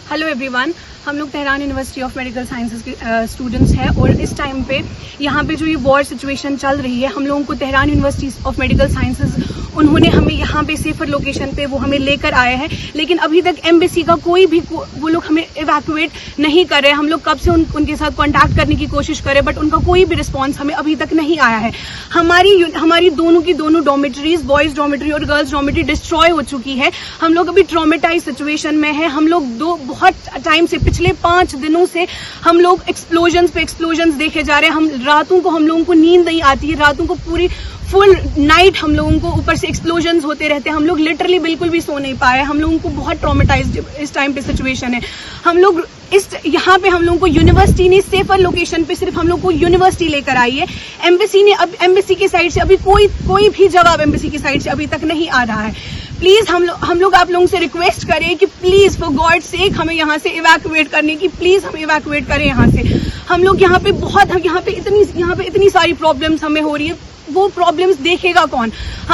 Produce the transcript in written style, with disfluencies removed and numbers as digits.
Hello everyone, हम लोग Tehran university of medical sciences के स्टूडेंट्स हैं और इस टाइम पे यहाँ पे जो ये वॉर सिचुएशन चल रही है, हम लोगों को Tehran university of medical sciences उन्होंने हमें यहाँ पे सेफर लोकेशन पे वो हमें लेकर आए हैं, लेकिन अभी तक एम्बेसी का कोई भी वो लोग हमें इवैक्यूएट नहीं कर रहे हैं। हम लोग कब से उनके साथ कांटेक्ट करने की कोशिश करें, बट उनका कोई भी रिस्पांस हमें अभी तक नहीं आया है। हमारी दोनों की दोनों डॉर्मेटरीज, बॉयज डॉर्मेटरी और गर्ल्स डॉर्मेटरी डिस्ट्रॉय हो चुकी है। हम लोग अभी ट्रॉमेटाइज सिचुएशन में है। हम लोग बहुत टाइम से, पिछले 5 दिनों से हम लोग एक्सप्लोजन्स पे एक्सप्लोजन्स देखे जा रहे हैं। रातों को हम लोगों को नींद नहीं आती है, रातों को पूरी फुल नाइट हम लोगों को ऊपर से एक्सप्लोजन्स होते रहते हैं। हम लोग लिटरली बिल्कुल भी सो नहीं पाए। हम लोगों को बहुत ट्रॉमेटाइज्ड इस टाइम पे सिचुएशन है। हम लोग यहाँ पे हम लोगों को यूनिवर्सिटी ने सेफर लोकेशन पे सिर्फ हम लोग को यूनिवर्सिटी लेकर आई है। एम्बेसी की साइड से अभी कोई भी जवाब एम्बेसी की साइड से अभी तक नहीं आ रहा है। प्लीज हम लोग आप लोगों से रिक्वेस्ट करें कि प्लीज फॉर गॉड सेक हमें यहाँ से इवैक्यूएट करने की, प्लीज हम इवैक्यूएट करें यहाँ से। हम लोग यहाँ पे इतनी सारी प्रॉब्लम्स हमें हो रही है। वो प्रॉब्लम्स देखेगा कौन?